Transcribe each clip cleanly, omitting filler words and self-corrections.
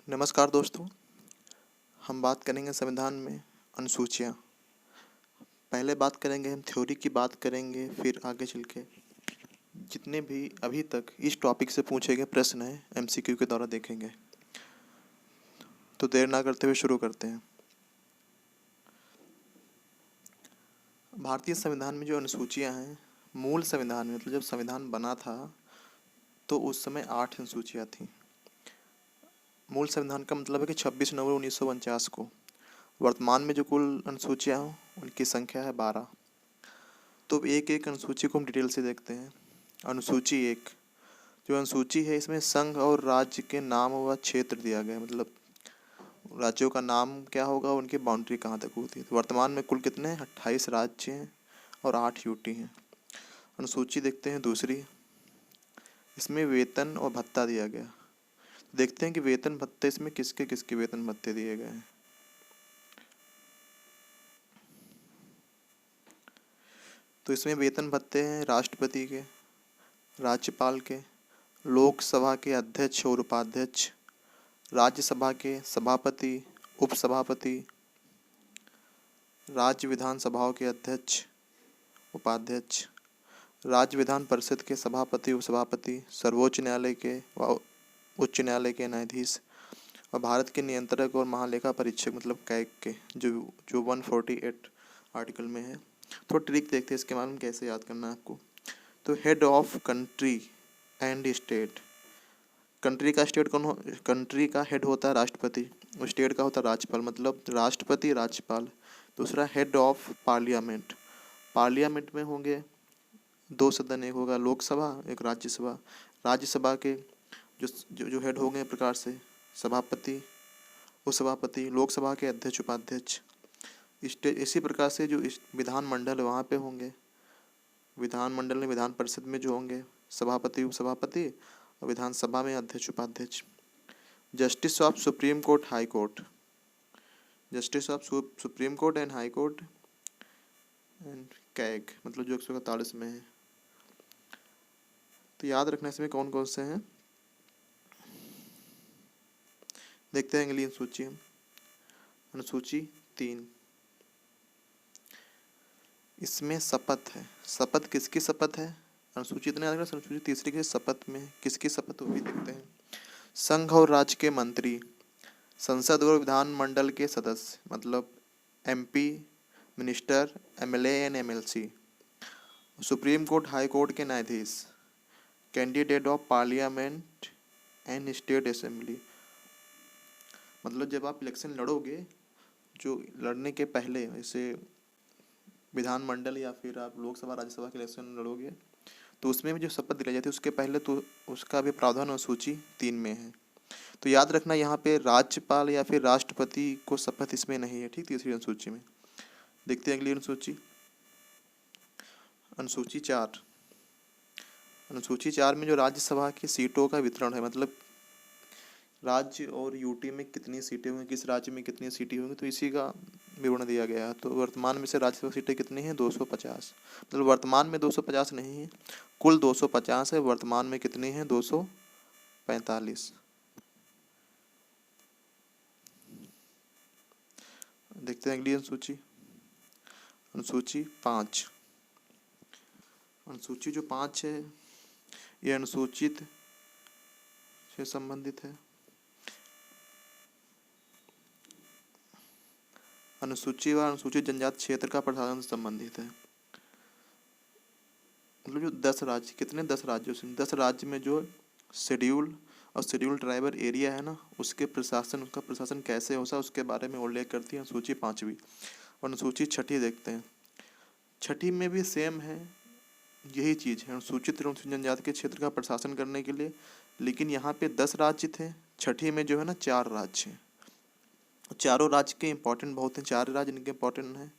नमस्कार दोस्तों। हम बात करेंगे संविधान में अनुसूचियाँ। पहले बात करेंगे, हम थ्योरी की बात करेंगे, फिर आगे चल के जितने भी अभी तक इस टॉपिक से पूछे गए प्रश्न हैं एमसीक्यू के द्वारा देखेंगे। तो देर ना करते हुए शुरू करते हैं। भारतीय संविधान में जो अनुसूचियाँ हैं, मूल संविधान में मतलब जब संविधान बना था तो उस समय 8 अनुसूचियाँ थीं। मूल संविधान का मतलब है कि 26 नवंबर 1949 को। वर्तमान में जो कुल अनुसूचियाँ हैं उनकी संख्या है 12। तो एक एक अनुसूची को हम डिटेल से देखते हैं। अनुसूची 1, जो अनुसूची है इसमें संघ और राज्य के नाम व क्षेत्र दिया गया है, मतलब राज्यों का नाम क्या होगा, उनकी बाउंड्री कहाँ तक होती है। तो वर्तमान में कुल कितने हैं? 28 राज्य हैं और 8 यूटी हैं। अनुसूची देखते हैं दूसरी, इसमें वेतन और भत्ता दिया गया। देखते हैं कि वेतन भत्ते इसमें किसके किसके वेतन भत्ते दिए गए हैं। तो इसमें वेतन भत्ते हैं राष्ट्रपति के, राज्यपाल के, लोकसभा के अध्यक्ष और उपाध्यक्ष, राज्यसभा के सभापति, उपसभापति, राज्य विधानसभाओं के अध्यक्ष, उपाध्यक्ष, राज्य विधान परिषद के सभापति, उपसभापति, सर्वोच्च न्यायालय के व उच्च न्यायालय के न्यायाधीश और भारत के नियंत्रक और महालेखा परीक्षक मतलब कैग के, जो 148 आर्टिकल में है। थोड़ा ट्रिक देखते हैं इसके बारे में कैसे याद करना है आपको। तो head of country and state, country का हेड होता है राष्ट्रपति, स्टेट का होता है राज्यपाल, मतलब राष्ट्रपति राज्यपाल। दूसरा हेड ऑफ पार्लियामेंट, पार्लियामेंट में होंगे 2 सदन, एक होगा लोकसभा, एक राज्यसभा। राज्यसभा के जो हेड होंगे प्रकार से सभापति, उपसभापति, लोकसभा के अध्यक्ष उपाध्यक्ष। इसी प्रकार से जो विधानमंडल वहाँ पे होंगे, विधानमंडल में विधान परिषद में जो होंगे सभापति, उपसभापति और विधानसभा में अध्यक्ष उपाध्यक्ष। Justice of supreme court, high court, justice of supreme court and high court and CAG मतलब जो 141 में है। तो याद रखना इसमें कौन कौन से हैं। देखते हैं अगली अनुसूची। अनुसूची 3, इसमें शपथ है। शपथ किसकी शपथ है? अनुसूची इतने याद रखना, अनुसूची तीसरी की शपथ में किसकी शपथ होगी देखते हैं। संघ और राज्य के मंत्री, संसद और विधानमंडल के सदस्य मतलब MP, minister, MLA and MLC, supreme court, high court के न्यायाधीश, candidate of parliament and state assembly, मतलब जब आप इलेक्शन लड़ोगे, जो लड़ने के पहले जैसे विधानमंडल या फिर आप लोकसभा राज्यसभा के इलेक्शन लड़ोगे तो उसमें भी जो शपथ दिलाई जाती है उसके पहले तो उसका भी प्रावधान अनुसूची 3 में है। तो याद रखना यहाँ पे राज्यपाल या फिर राष्ट्रपति को शपथ इसमें नहीं है, ठीक, तीसरी अनुसूची में। देखते हैं अगली अनुसूची। अनुसूची 4, अनुसूची 4 में जो राज्यसभा की सीटों का वितरण है, मतलब राज्य और यूटी में कितनी सीटें होंगी, किस राज्य में कितनी सीटें होंगी, तो इसी का विवरण दिया गया है। तो वर्तमान में से राज्यसभा सीटें कितनी हैं? 250, मतलब वर्तमान में 250 नहीं है, कुल 250 है, वर्तमान में कितनी है? 245। देखते हैं अगली अनुसूची। अनुसूची 5, अनुसूची जो 5 है ये अनुसूचित से संबंधित है। अनुसूची व अनुसूचित जनजाति क्षेत्र का प्रशासन से संबंधित है। मतलब जो 10 राज्य, कितने 10 राज्यों से, 10 राज्य में जो शेड्यूल और शेड्यूल ट्राइबल एरिया है ना, उसका प्रशासन कैसे होता है उसके बारे में उल्लेख करती है अनुसूची 5वीं। और अनुसूची 6 देखते हैं। 6 में भी सेम है, यही चीज़ है, अनुसूचित एवं जनजाति के क्षेत्र का प्रशासन करने के लिए, लेकिन यहाँ पे 10 राज्य थे, 6 में जो है ना 4 राज्य हैं। चारों राज्य के इम्पोर्टेंट बहुत हैं, 4 राज्य इनके इम्पोर्टेंट हैं।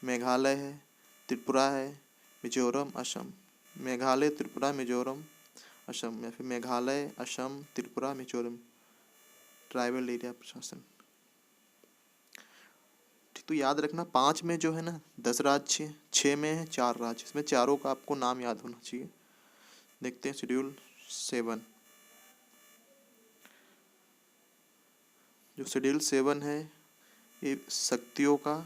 मेघालय है, त्रिपुरा है, मिजोरम, असम। मेघालय, त्रिपुरा, मिजोरम, असम, या फिर मेघालय, असम, त्रिपुरा, मिजोरम ट्राइबल एरिया प्रशासन। तो याद रखना 5 में जो है ना 10 राज्य, 6 में है 4 राज्य, इसमें चारों का आपको नाम याद होना चाहिए। देखते हैं शेड्यूल 7। जो शेड्यूल 7 है ये शक्तियों का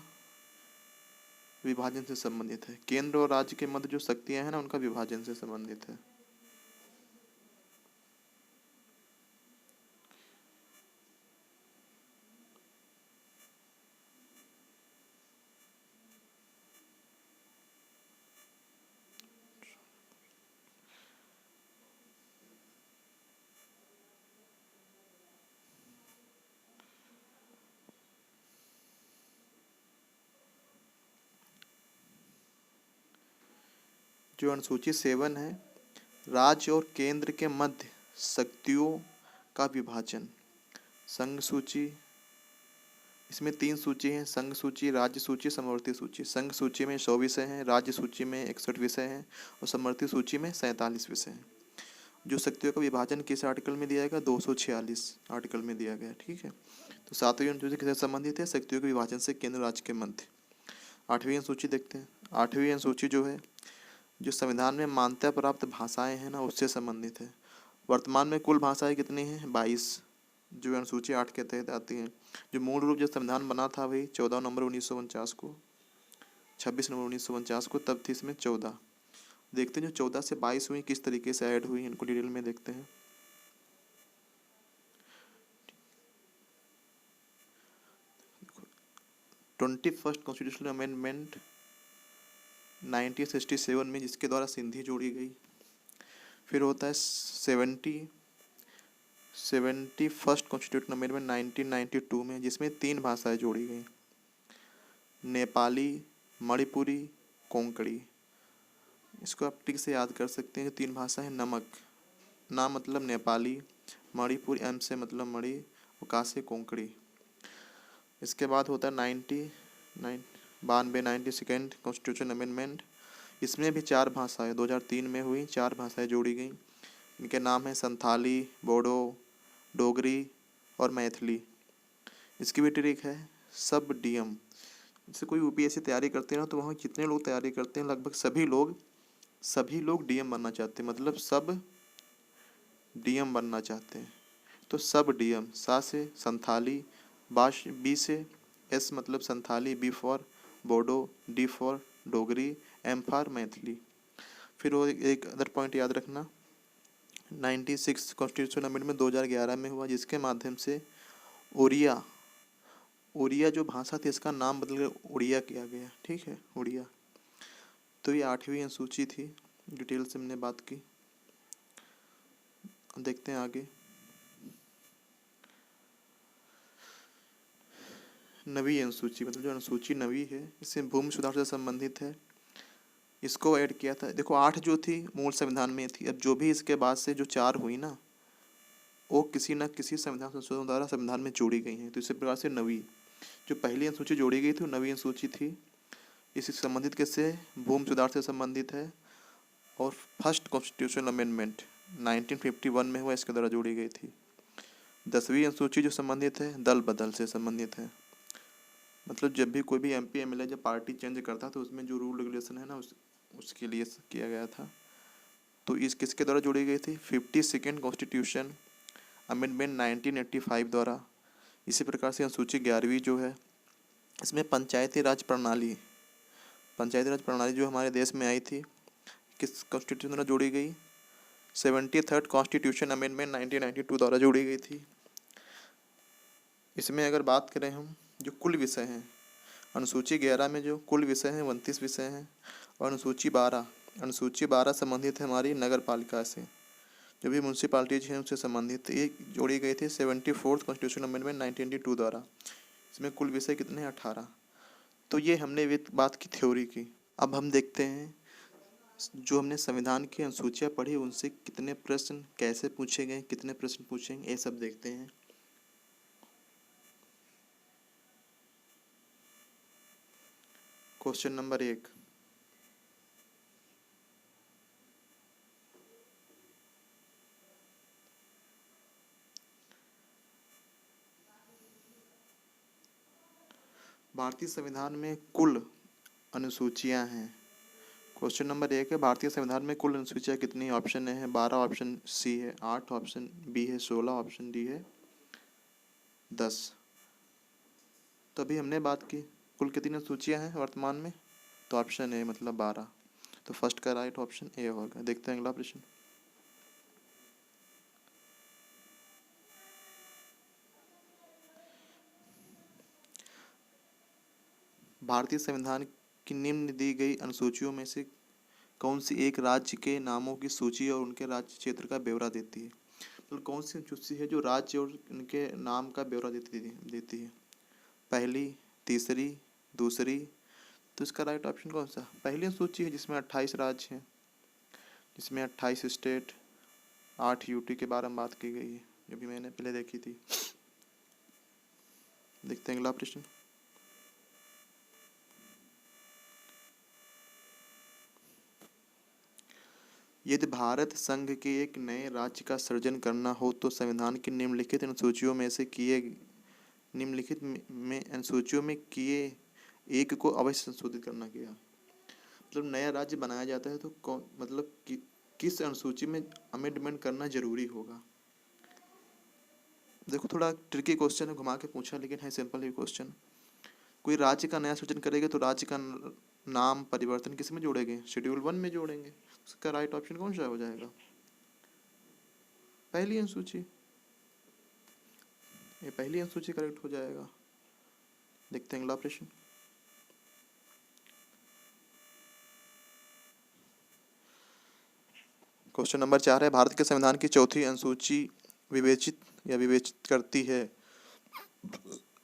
विभाजन से संबंधित है। केंद्र और राज्य के मध्य जो शक्तियां हैं ना, उनका विभाजन से संबंधित है। जो अनुसूची 7 है, राज्य और केंद्र के मध्य शक्तियों का विभाजन। संघ सूची, इसमें 3 सूची हैं, संघ सूची, राज्य सूची, समवर्ती सूची। संघ सूची में 100 विषय हैं, राज्य सूची में 61 विषय हैं और समवर्ती सूची में 47 विषय हैं। जो शक्तियों का विभाजन किस आर्टिकल में दिया गया? 246 आर्टिकल में दिया गया। ठीक है, तो 7वीं अनुसूची किससे संबंधित है? शक्तियों के विभाजन से केंद्र राज्य के मध्य। 8वीं अनुसूची देखते हैं। 8वीं अनुसूची जो है, जो संविधान में मान्यता प्राप्त भाषाएं हैं ना, उससे संबंधित है। वर्तमान में कुल भाषाएं कितनी हैं? 22, जो अनुसूची 8 के तहत आती हैं। जो मूल रूप जो संविधान बना था वही 14 नवंबर 1949 को, 26 नवंबर 1949 को, तब थी इसमें 14। देखते हैं जो 14 से 22 हुई किस तरीके से ऐड हुई, इनको डिटेल में देखते हैं। ट्वेंटी फर्स्ट कॉन्स्टिट्यूशनल अमेंडमेंट 1967 में, जिसके द्वारा सिंधी जोड़ी गई। फिर होता है 71st कॉन्स्टिट्यूशनल अमेंडमेंट 1992 में, जिसमें 3 भाषाएं जोड़ी गई, नेपाली, मणिपुरी, कोंकणी। इसको आप ठीक से याद कर सकते हैं। जो 3 भाषा है, नमक, ना मतलब नेपाली, मणिपुरी, एम से मतलब मणि, और का से कोंकणी। इसके बाद होता है 92 कॉन्स्टिट्यूशन अमेंडमेंट। इसमें भी 4 भाषाएं 2003 में हुई, 4 भाषाएं जोड़ी गई। इनके नाम है संथाली, बोडो, डोगरी और मैथिली। इसकी भी ट्रिक है, सब डीएम। जैसे कोई यूपीएससी तैयारी करते हैं ना, तो वहाँ जितने लोग तैयारी करते हैं लगभग सभी लोग डीएम बनना चाहते हैं, मतलब सब डीएम बनना चाहते हैं। तो सब डीएम, सा से संथाली, बी से एस मतलब Santhali, B for Bodo, D for Dogri, M for Maithili. फिर वो एक अदर पॉइंट याद रखना, 96 कॉन्स्टिट्यूशन अमेंडमेंट 2011 में हुआ, जिसके माध्यम से उड़िया जो भाषा थी, इसका नाम बदलकर उड़िया किया गया। ठीक है, उड़िया। तो ये 8वीं अनुसूची थी, डिटेल से हमने बात की। देखते हैं आगे। 9वीं अनुसूची, मतलब जो अनुसूची 9वीं है, इससे भूमि सुधार से संबंधित है। इसको ऐड किया था। देखो 8 जो थी मूल संविधान में थी, अब जो भी इसके बाद से जो 4 हुई ना, वो किसी न किसी संविधान संशोधन द्वारा संविधान में जोड़ी गई हैं। तो इसी प्रकार से 9वीं जो पहली अनुसूची जोड़ी गई थी, 9वीं अनुसूची थी। इससे संबंधित किससे? भूमि सुधार से संबंधित है। और फर्स्ट कॉन्स्टिट्यूशनल अमेंडमेंट 1951 में हुआ, इसके द्वारा जोड़ी गई थी। 10वीं अनुसूची जो संबंधित है, दल बदल से संबंधित है। मतलब जब भी कोई भी एमपी एमएलए जब पार्टी चेंज करता तो उसमें जो रूल रेगुलेशन है ना, उसके लिए किया गया था। तो इस किसके द्वारा जोड़ी गई थी? 52nd कॉन्स्टिट्यूशन अमेंडमेंट 1985 द्वारा। इसी प्रकार से अनुसूची 11वीं जो है, इसमें पंचायती राज प्रणाली जो हमारे देश में आई थी, किस कॉन्स्टिट्यूशन द्वारा जोड़ी गई? 73rd कॉन्स्टिट्यूशन अमेंडमेंट 1992 द्वारा जोड़ी गई थी। इसमें अगर बात करें हम, जो कुल विषय हैं, अनुसूची 11 में जो कुल विषय हैं 29 विषय हैं। और अनुसूची 12 संबंधित है हमारी नगर पालिका से, जो भी म्यूनसिपालिटीज हैं उससे संबंधित। ये जोड़ी गई थी 74th कॉन्स्टिट्यूशन अमेंडमेंट 1992 द्वारा। इसमें कुल विषय कितने? 18। तो ये हमने बात की थ्योरी की। अब हम देखते हैं जो हमने संविधान की अनुसूचियाँ पढ़ी, उनसे कितने प्रश्न कैसे पूछे गए, कितने प्रश्न पूछेंगे, ये सब देखते हैं। क्वेश्चन नंबर 1, भारतीय संविधान में कुल अनुसूचियां हैं। क्वेश्चन नंबर 1 है, भारतीय संविधान में कुल अनुसूचियां कितनी? ऑप्शन ए है 12, ऑप्शन सी है 8, ऑप्शन बी है 16, ऑप्शन डी है 10। तो अभी हमने बात की कुल कितनी सूचियाँ हैं वर्तमान में, तो ऑप्शन ए मतलब 12। तो फर्स्ट का राइट ऑप्शन ए होगा। देखते हैं अगला प्रश्न। भारतीय संविधान की निम्न दी गई अनुसूचियों में से कौन सी एक राज्य के नामों की सूची और उनके राज्य क्षेत्र का ब्यौरा देती है? मतलब कौन सी अनुसूची है जो राज्य और उनके नाम का ब्यौरा देती है? पहली, तीसरी, दूसरी। तो इसका राइट ऑप्शन कौन सा? पहली अनुसूची है जिसमें 28 राज्य हैं, जिसमें 28 स्टेट, 8 यूटी के बारे में बात की गई है, जो भी मैंने पहले देखी थी। देखते हैं अगला प्रश्न। यदि भारत संघ के एक नए राज्य का सृजन करना हो तो संविधान की निम्नलिखित अनुसूचियों में किए एक को अवश्य संशोधित करना किया। मतलब नया राज्य बनाया जाता है तो कौन मतलब किस अनुसूची में अमेंडमेंट करना जरूरी होगा? देखो थोड़ा ट्रिकी क्वेश्चन है, घुमा के पूछा, लेकिन है सिंपल ही क्वेश्चन। कोई राज्य का नया सृजन करेगा तो राज्य का नाम परिवर्तन किस में जोड़ेंगे? शेड्यूल 1 में जोड़ेंगे। उसका राइट ऑप्शन कौन सा हो जाएगा? पहली अनुसूची। ये पहली अनुसूची करेक्ट हो जाएगा। देखते हैं अगला प्रश्न। क्वेश्चन नंबर 4 है, भारत के संविधान की चौथी अनुसूची विवेचित करती है?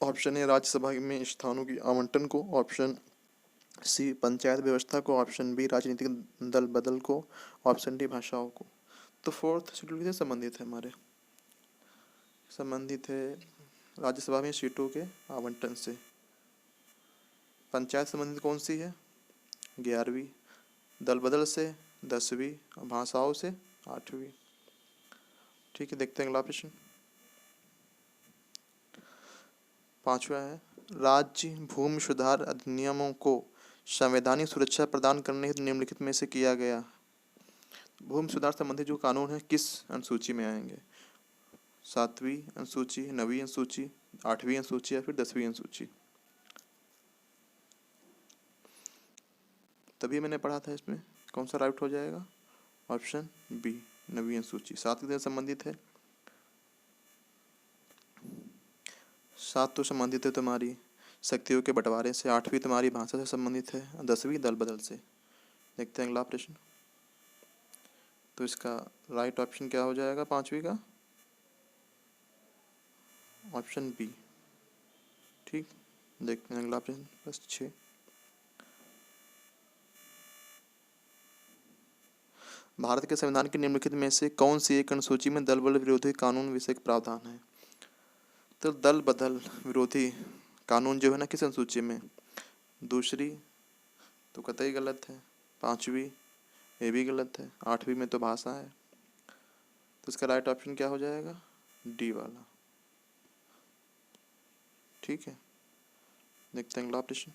ऑप्शन ए राज्यसभा में स्थानों की आवंटन को, ऑप्शन सी पंचायत व्यवस्था को, ऑप्शन बी राजनीतिक दल बदल को, ऑप्शन डी भाषाओं को। तो फोर्थ शेड्यूल किससे संबंधित है? हमारे संबंधित है राज्यसभा में सीटों के आवंटन से। पंचायत संबंधित कौन सी है? 11वीं। दल बदल से 10वीं और भाषाओं से 8वीं। ठीक है, देखते हैं अगला प्रश्न। 5वां है, राज्य भूमि सुधार अधिनियमों को संवैधानिक सुरक्षा प्रदान करने हेतु निम्नलिखित में से किया गया। भूमि सुधार संबंधी जो कानून है किस अनुसूची में आएंगे? 7वीं अनुसूची, 9वीं अनुसूची, 8वीं अनुसूची या फिर 10वीं अनुसूची? तभी मैंने पढ़ा था, इसमें कौन सा राइट हो जाएगा? ऑप्शन बी 9वीं अनुसूची। 7 से संबंधित है। 7 तो संबंधित है तुम्हारी शक्तियों के बंटवारे से, 8वीं तुम्हारी भाषा से संबंधित है, 10वीं दल बदल से। देखते हैं अगला प्रश्न। तो इसका राइट ऑप्शन क्या हो जाएगा 5वीं का? Option B. ठीक, देखते हैं अगला प्रश्न, बस 6। भारत के संविधान के निम्नलिखित में से कौन सी एक अनुसूची में दल बदल विरोधी कानून विषयक प्रावधान है? तो दल बदल विरोधी कानून जो है ना किस अनुसूची में? दूसरी तो कतई गलत है, 5वीं ये भी गलत है, 8वीं में तो भाषा है। तो इसका राइट ऑप्शन क्या हो जाएगा? डी वाला। ठीक है, देखते हैं अगला प्रश्न।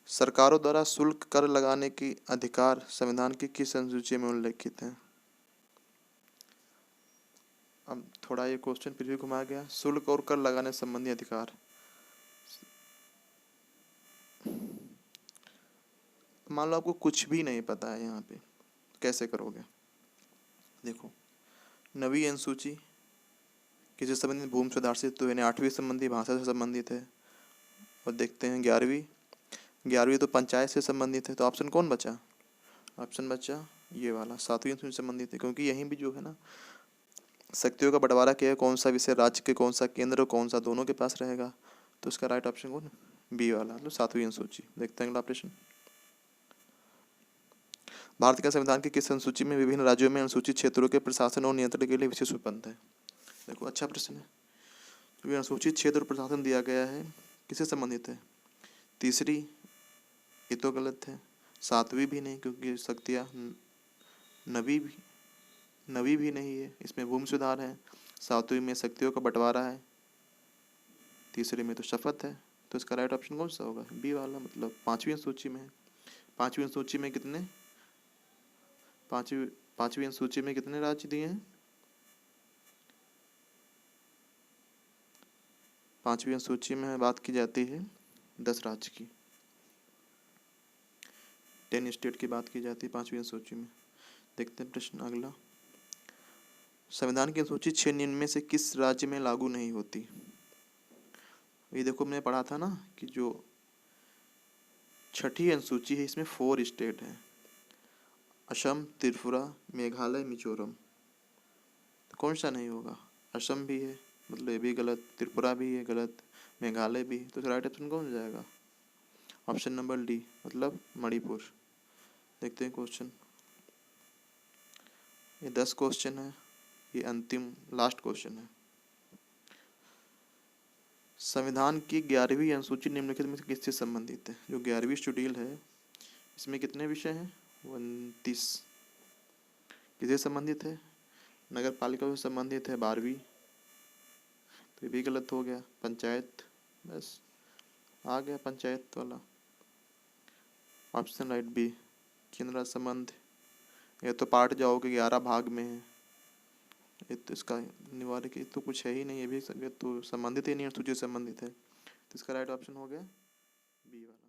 सरकारों द्वारा शुल्क कर लगाने की अधिकार संविधान की किस अनुसूची में उल्लेखित है? अब थोड़ा ये क्वेश्चन फिर भी घुमा गया। शुल्क और कर लगाने संबंधी अधिकार, मान लो आपको कुछ भी नहीं पता है यहाँ पे, कैसे करोगे? देखो 9वीं अनुसूची किससे संबंधित? भूमि सुधार से, तो यानी 8वीं संबंधी भाषा से संबंधित है। और देखते हैं 11वीं तो पंचायत से संबंधित है। तो ऑप्शन कौन बचा? ऑप्शन बचा ये वाला 7वीं अनुसूची से संबंधित है, क्योंकि यहीं भी जो है ना शक्तियों का बंटवारा किया है, कौन सा विषय राज्य के, कौन सा केंद्र और कौन सा दोनों के पास रहेगा। तो इसका राइट ऑप्शन कौन? बी वाला, मतलब 7वीं अनुसूची। देखते हैं अगला प्रश्न। भारत के संविधान की किस अनुसूची में विभिन्न राज्यों में अनुसूचित क्षेत्रों के प्रशासन और नियंत्रण के लिए विशेष उपबंध है? देखो अच्छा प्रश्न है। तो ये अनुसूचित क्षेत्र और प्रशासन दिया गया है, किससे संबंधित है? तीसरी ये तो गलत है, 7वीं भी नहीं क्योंकि शक्तियाँ, 9वीं भी नहीं है, इसमें भूमि सुधार है, 7वीं में शक्तियों का बंटवारा है, तीसरे में तो शपथ है। तो इसका राइट ऑप्शन कौन सा होगा? बी वाला, मतलब 5वीं सूची में है। 5वीं सूची में कितने, पाँचवीं सूची में कितने राज्य दिए हैं? 5वीं अनुसूची में बात की जाती है 10 राज्य की, 10 स्टेट की बात की जाती है 5वीं अनुसूची में। देखते हैं प्रश्न अगला। संविधान की अनुसूची 6 निम्न में से किस राज्य में लागू नहीं होती? ये देखो मैंने पढ़ा था ना कि जो 6ठी अनुसूची है इसमें 4 स्टेट हैं, असम, त्रिपुरा, मेघालय, मिजोरम। तो कौन सा नहीं होगा? असम भी है, मतलब ये भी गलत, त्रिपुरा भी है गलत, मेघालय भी, तो राइट ऑप्शन कौन हो जाएगा? ऑप्शन नंबर डी, मतलब मणिपुर। देखते हैं क्वेश्चन। ये 10 क्वेश्चन है, ये अंतिम लास्ट क्वेश्चन है। संविधान की 11वीं अनुसूची निम्नलिखित में से किससे संबंधित है? जो 11वीं शेड्यूल है इसमें कितने विषय हैं? 29। किससे संबंधित है? नगर पालिका से संबंधित है 12वीं, तो ये भी गलत हो गया। पंचायत, बस आ गया पंचायत वाला। ऑप्शन राइट बी, केंद्र राज्य संबंध। ये तो पार्ट जाओगे 11 भाग में है, ये तो इसका निवारक की तो कुछ है ही नहीं, ये भी तो संबंधित ही नहीं, सूची से संबंधित है, तो इसका राइट ऑप्शन हो गया बी वाला।